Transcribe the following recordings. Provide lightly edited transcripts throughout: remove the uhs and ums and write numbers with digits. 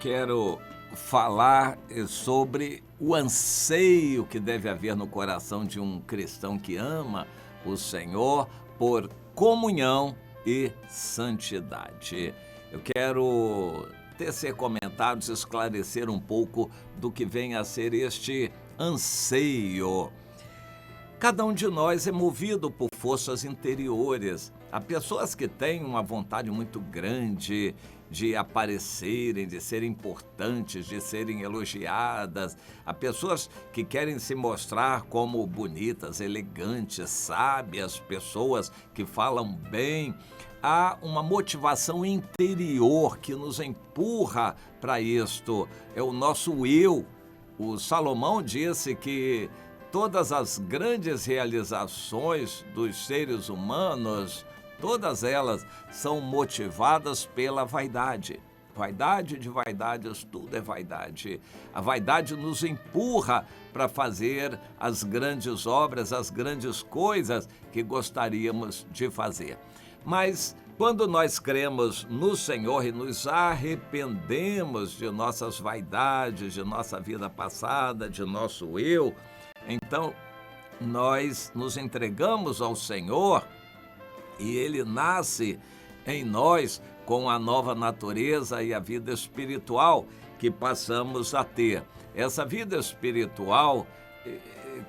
quero falar sobre o anseio que deve haver no coração de um cristão que ama o Senhor por comunhão e santidade. Eu quero tecer comentários, esclarecer um pouco do que vem a ser este anseio. Cada um de nós é movido por forças interiores. Há pessoas que têm uma vontade muito grande de aparecerem, de serem importantes, de serem elogiadas. Há pessoas que querem se mostrar como bonitas, elegantes, sábias, pessoas que falam bem. Há uma motivação interior que nos empurra para isto. É o nosso eu. O Salomão disse que todas as grandes realizações dos seres humanos, todas elas são motivadas pela vaidade. Vaidade de vaidades, tudo é vaidade. A vaidade nos empurra para fazer as grandes obras, as grandes coisas que gostaríamos de fazer. Mas quando nós cremos no Senhor e nos arrependemos de nossas vaidades, de nossa vida passada, de nosso eu, então nós nos entregamos ao Senhor e Ele nasce em nós com a nova natureza e a vida espiritual que passamos a ter. Essa vida espiritual,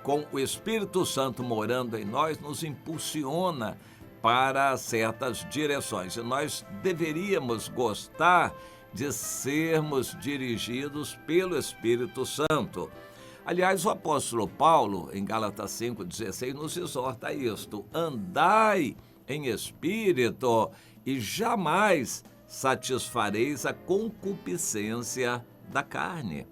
com o Espírito Santo morando em nós, nos impulsiona para certas direções. E nós deveríamos gostar de sermos dirigidos pelo Espírito Santo. Aliás, o apóstolo Paulo, em Gálatas 5,16, nos exorta a isto: andai em espírito e jamais satisfareis a concupiscência da carne.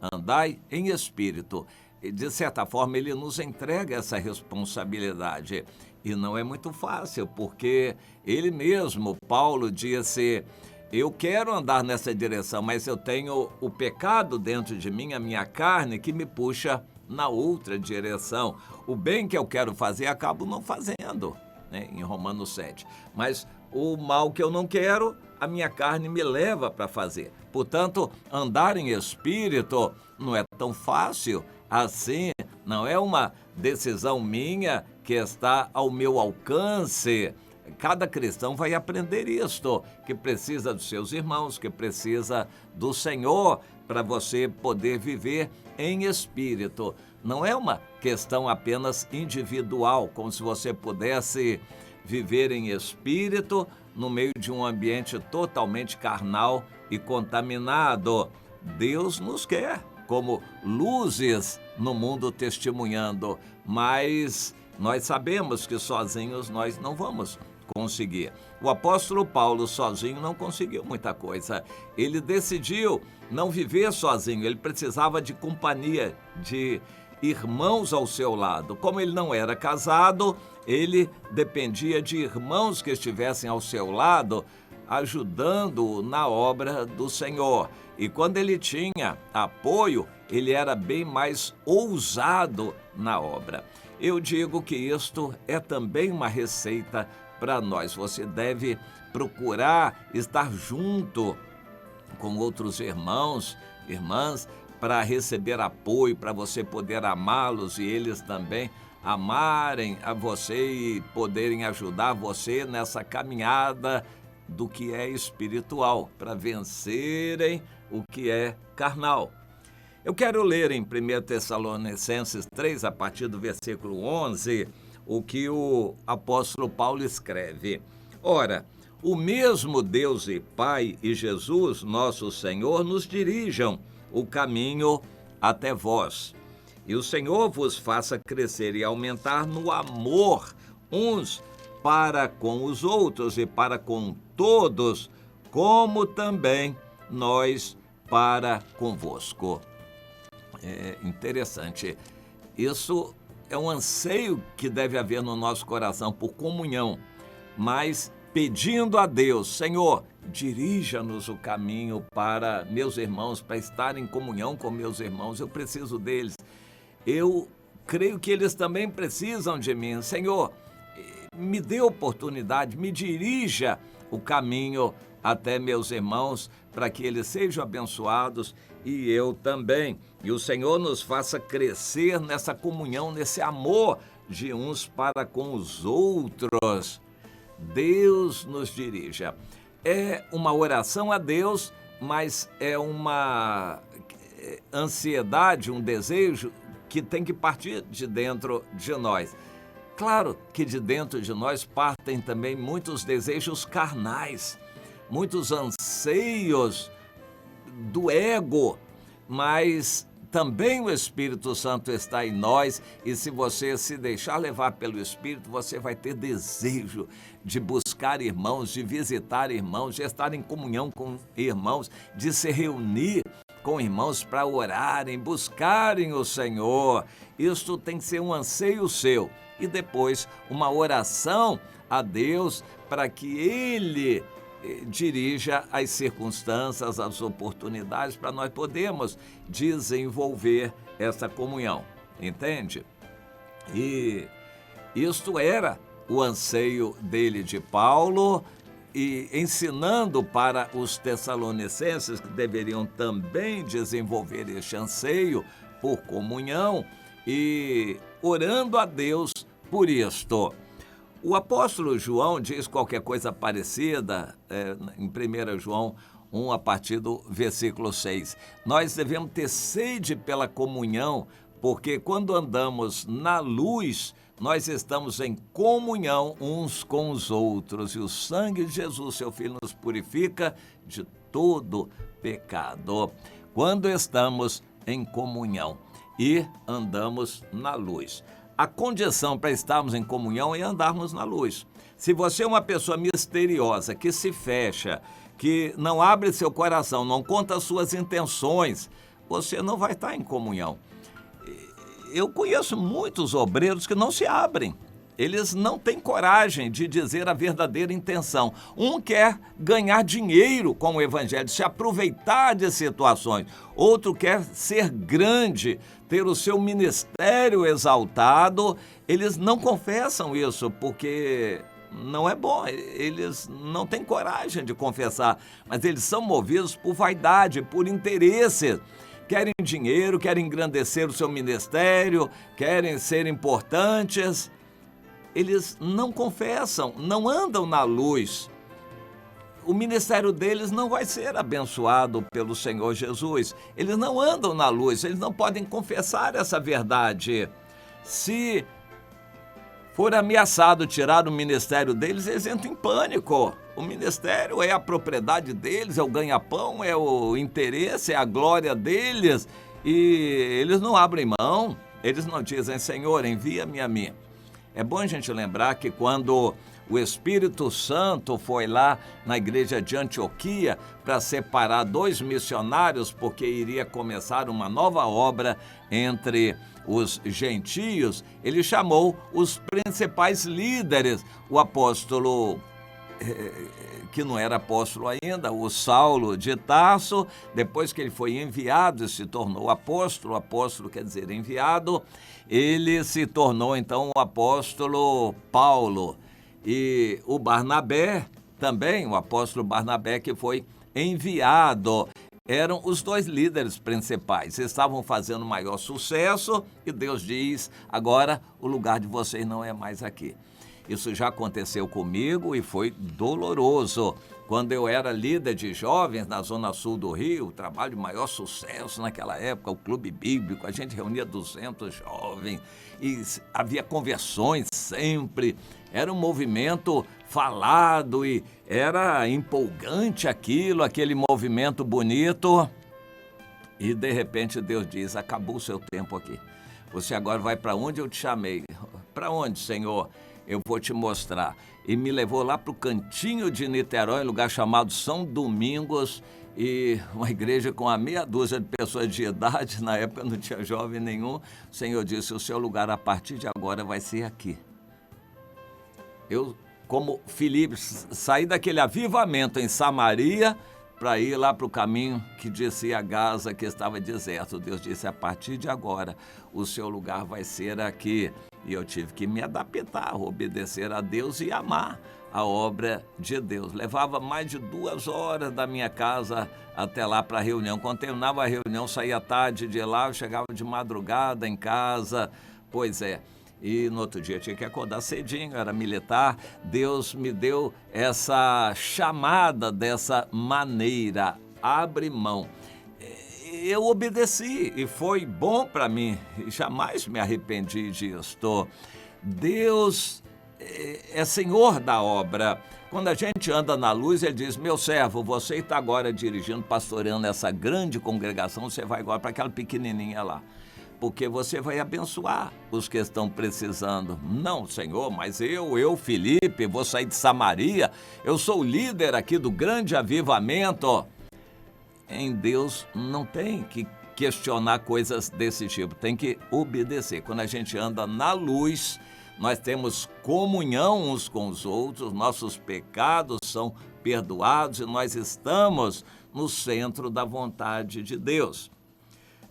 Andai em espírito. E, de certa forma, ele nos entrega essa responsabilidade. E não é muito fácil, porque ele mesmo, Paulo, disse: eu quero andar nessa direção, mas eu tenho o pecado dentro de mim, a minha carne, que me puxa na outra direção. O bem que eu quero fazer, acabo não fazendo, né? Em Romanos 7. Mas o mal que eu não quero, a minha carne me leva para fazer. Portanto, andar em espírito não é tão fácil assim, não é uma decisão minha que está ao meu alcance. Cada cristão vai aprender isto, que precisa dos seus irmãos, que precisa do Senhor para você poder viver em espírito. Não é uma questão apenas individual, como se você pudesse viver em espírito no meio de um ambiente totalmente carnal e contaminado. Deus nos quer como luzes no mundo testemunhando, mas nós sabemos que sozinhos nós não vamos conseguir. O apóstolo Paulo sozinho não conseguiu muita coisa. Ele decidiu não viver sozinho, ele precisava de companhia, de irmãos ao seu lado. Como ele não era casado, ele dependia de irmãos que estivessem ao seu lado, ajudando-o na obra do Senhor. E quando ele tinha apoio, ele era bem mais ousado na obra. Eu digo que isto é também uma receita para nós. Você deve procurar estar junto com outros irmãos, irmãs, para receber apoio, para você poder amá-los e eles também amarem a você e poderem ajudar você nessa caminhada do que é espiritual, para vencerem o que é carnal. Eu quero ler em 1 Tessalonicenses 3, a partir do versículo 11, o que o apóstolo Paulo escreve. Ora, o mesmo Deus e Pai e Jesus, nosso Senhor, nos dirijam o caminho até vós. E o Senhor vos faça crescer e aumentar no amor uns para com os outros e para com todos, como também nós para convosco. É interessante. Isso é um anseio que deve haver no nosso coração por comunhão, mas pedindo a Deus: Senhor, dirija-nos o caminho para meus irmãos, para estar em comunhão com meus irmãos. Eu preciso deles. Eu creio que eles também precisam de mim. Senhor, me dê oportunidade, me dirija o caminho até meus irmãos, para que eles sejam abençoados e eu também. E o Senhor nos faça crescer nessa comunhão, nesse amor de uns para com os outros. Deus nos dirija. É uma oração a Deus, mas é uma ansiedade, um desejo que tem que partir de dentro de nós. Claro que de dentro de nós partem também muitos desejos carnais, muitos anseios do ego, mas também o Espírito Santo está em nós e se você se deixar levar pelo Espírito, você vai ter desejo de buscar irmãos, de visitar irmãos, de estar em comunhão com irmãos, de se reunir com irmãos para orarem, buscarem o Senhor. Isto tem que ser um anseio seu. E depois uma oração a Deus para que Ele dirija as circunstâncias, as oportunidades para nós podermos desenvolver essa comunhão, entende? E isto era o anseio dele, de Paulo, e ensinando para os tessalonicenses que deveriam também desenvolver este anseio por comunhão e orando a Deus por isto. O apóstolo João diz qualquer coisa parecida em 1 João 1, a partir do versículo 6. Nós devemos ter sede pela comunhão, porque quando andamos na luz, nós estamos em comunhão uns com os outros. E o sangue de Jesus, seu Filho, nos purifica de todo pecado. Quando estamos em comunhão e andamos na luz. A condição para estarmos em comunhão é andarmos na luz. Se você é uma pessoa misteriosa, que se fecha, que não abre seu coração, não conta suas intenções, você não vai estar em comunhão. Eu conheço muitos obreiros que não se abrem. Eles não têm coragem de dizer a verdadeira intenção. Um quer ganhar dinheiro com o evangelho, se aproveitar de situações. Outro quer ser grande, ter o seu ministério exaltado. Eles não confessam isso porque não é bom. Eles não têm coragem de confessar, mas eles são movidos por vaidade, por interesse. Querem dinheiro, querem engrandecer o seu ministério, querem ser importantes. Eles não confessam, não andam na luz. O ministério deles não vai ser abençoado pelo Senhor Jesus. Eles não andam na luz, eles não podem confessar essa verdade. Se for ameaçado tirar o ministério deles, eles entram em pânico. O ministério é a propriedade deles, é o ganha-pão, é o interesse, é a glória deles. E eles não abrem mão, eles não dizem, Senhor, envia-me a mim. É bom a gente lembrar que quando o Espírito Santo foi lá na igreja de Antioquia para separar 2 missionários, porque iria começar uma nova obra entre os gentios, ele chamou os principais líderes, o apóstolo, que não era apóstolo ainda, o Saulo de Tarso, depois que ele foi enviado e se tornou apóstolo quer dizer enviado, ele se tornou então o apóstolo Paulo. E o Barnabé também, o apóstolo Barnabé, que foi enviado. Eram os 2 líderes principais, estavam fazendo maior sucesso e Deus diz, agora o lugar de vocês não é mais aqui. Isso já aconteceu comigo e foi doloroso. Quando eu era líder de jovens na Zona Sul do Rio, o trabalho de maior sucesso naquela época, o Clube Bíblico, a gente reunia 200 jovens e havia conversões sempre. Era um movimento falado e era empolgante aquele movimento bonito. E de repente Deus diz, acabou o seu tempo aqui. Você agora vai para onde eu te chamei. Para onde, Senhor? Eu vou te mostrar. E me levou lá para o cantinho de Niterói, lugar chamado São Domingos, e uma igreja com a meia dúzia de pessoas de idade, na época não tinha jovem nenhum. O Senhor disse, o seu lugar a partir de agora vai ser aqui. Eu, como Filipe, saí daquele avivamento em Samaria para ir lá para o caminho que descia a Gaza, que estava deserto. Deus disse, a partir de agora, o seu lugar vai ser aqui. E eu tive que me adaptar, obedecer a Deus e amar a obra de Deus. Levava mais de 2 horas da minha casa até lá para a reunião. Quando terminava a reunião, saía tarde de lá, eu chegava de madrugada em casa. Pois é. E no outro dia eu tinha que acordar cedinho, era militar. Deus me deu essa chamada dessa maneira, abre mão. Eu obedeci e foi bom para mim, jamais me arrependi disto. Deus é Senhor da obra. Quando a gente anda na luz, ele diz: meu servo, você está agora dirigindo, pastoreando essa grande congregação, você vai agora para aquela pequenininha lá, porque você vai abençoar os que estão precisando. Não, Senhor, mas eu, Felipe, vou sair de Samaria, eu sou o líder aqui do grande avivamento. Em Deus não tem que questionar coisas desse tipo, tem que obedecer. Quando a gente anda na luz, nós temos comunhão uns com os outros, nossos pecados são perdoados e nós estamos no centro da vontade de Deus.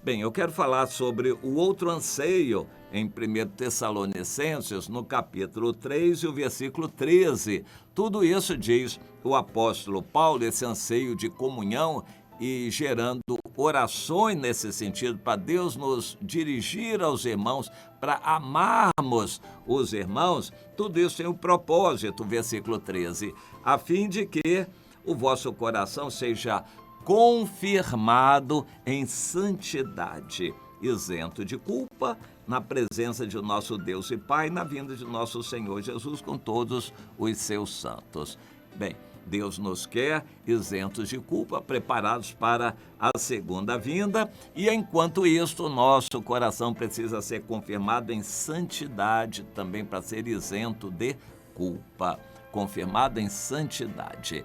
Bem, eu quero falar sobre o outro anseio em 1 Tessalonicenses, no capítulo 3 e o versículo 13. Tudo isso diz o apóstolo Paulo, esse anseio de comunhão e gerando orações nesse sentido, para Deus nos dirigir aos irmãos, para amarmos os irmãos. Tudo isso tem um propósito, versículo 13, a fim de que o vosso coração seja confirmado em santidade, isento de culpa, na presença de nosso Deus e Pai, na vinda de nosso Senhor Jesus com todos os seus santos. Bem, Deus nos quer isentos de culpa, preparados para a segunda vinda, e enquanto isso, o nosso coração precisa ser confirmado em santidade também, para ser isento de culpa, confirmado em santidade.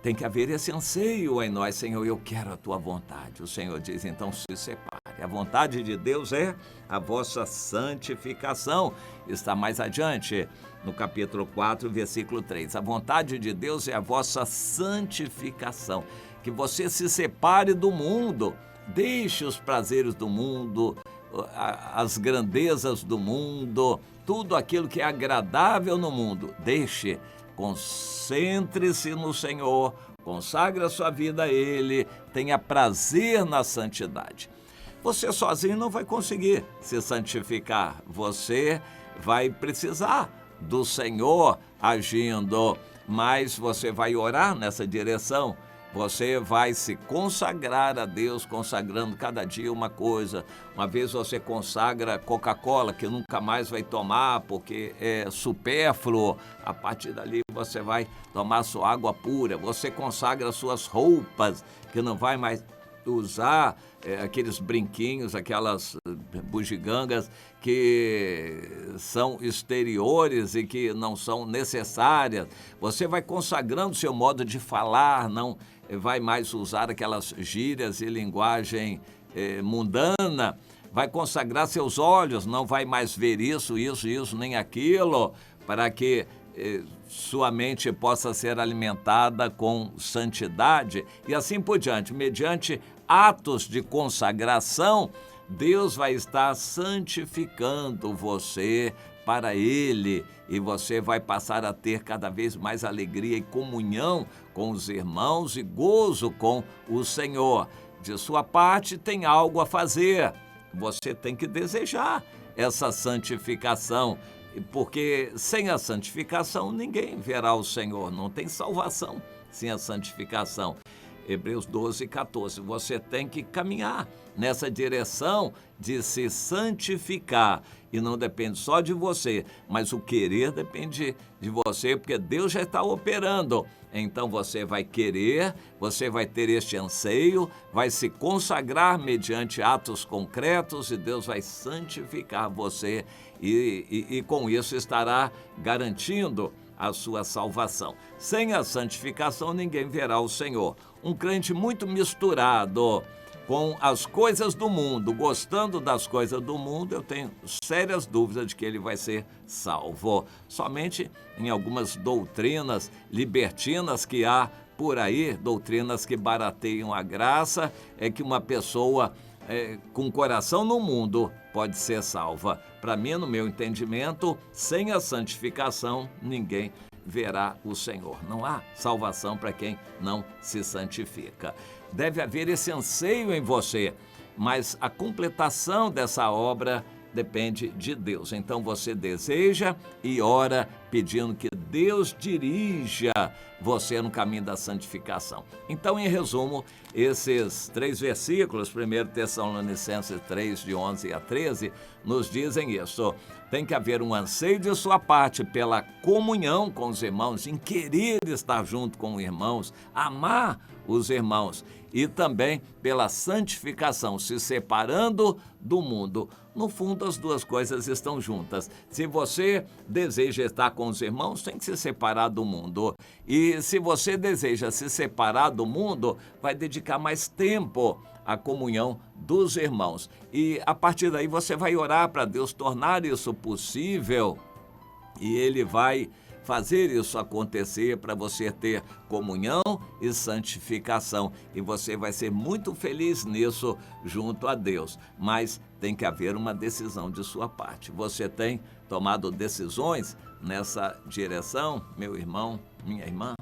Tem que haver esse anseio em nós: Senhor, eu quero a tua vontade. O Senhor diz, então se separe. A vontade de Deus é a vossa santificação. Está mais adiante, no capítulo 4, versículo 3. A vontade de Deus é a vossa santificação. Que você se separe do mundo, deixe os prazeres do mundo, as grandezas do mundo, tudo aquilo que é agradável no mundo. Deixe. Concentre-se no Senhor, consagre a sua vida a Ele, tenha prazer na santidade. Você sozinho não vai conseguir se santificar, você vai precisar do Senhor agindo, mas você vai orar nessa direção. Você vai se consagrar a Deus, consagrando cada dia uma coisa. Uma vez você consagra Coca-Cola, que nunca mais vai tomar, porque é supérfluo. A partir dali você vai tomar sua água pura. Você consagra suas roupas, que não vai mais usar aqueles brinquinhos, aquelas bugigangas que são exteriores e que não são necessárias. Você vai consagrando seu modo de falar, não vai mais usar aquelas gírias e linguagem mundana. Vai consagrar seus olhos, não vai mais ver isso, nem aquilo, para que sua mente possa ser alimentada com santidade e assim por diante. Mediante atos de consagração, Deus vai estar santificando você para Ele, e você vai passar a ter cada vez mais alegria e comunhão com os irmãos e gozo com o Senhor. De sua parte, tem algo a fazer. Você tem que desejar essa santificação, porque sem a santificação ninguém verá o Senhor. Não tem salvação sem a santificação. Hebreus 12, 14. Você tem que caminhar nessa direção de se santificar. E não depende só de você, mas o querer depende de você, porque Deus já está operando. Então você vai querer, você vai ter este anseio, vai se consagrar mediante atos concretos e Deus vai santificar você e com isso estará garantindo a sua salvação. Sem a santificação ninguém verá o Senhor. Um crente muito misturado com as coisas do mundo, gostando das coisas do mundo, eu tenho sérias dúvidas de que ele vai ser salvo. Somente em algumas doutrinas libertinas que há por aí, doutrinas que barateiam a graça, é que uma pessoa com coração no mundo pode ser salva. Para mim, no meu entendimento, sem a santificação, ninguém verá o Senhor. Não há salvação para quem não se santifica. Deve haver esse anseio em você, mas a completação dessa obra depende de Deus. Então você deseja e ora pedindo que Deus dirija você no caminho da santificação. Então, em resumo, esses 3 versículos, 1 Tessalonicenses 3, de 11 a 13, nos dizem isso. Tem que haver um anseio de sua parte pela comunhão com os irmãos, em querer estar junto com os irmãos, amar os irmãos, e também pela santificação, se separando do mundo. No fundo, as duas coisas estão juntas. Se você deseja estar com os irmãos, tem que se separar do mundo. E se você deseja se separar do mundo, vai dedicar mais tempo à comunhão dos irmãos. E a partir daí você vai orar para Deus tornar isso possível, e Ele vai fazer isso acontecer para você ter comunhão e santificação. E você vai ser muito feliz nisso junto a Deus. Mas tem que haver uma decisão de sua parte. Você tem tomado decisões nessa direção, meu irmão, minha irmã?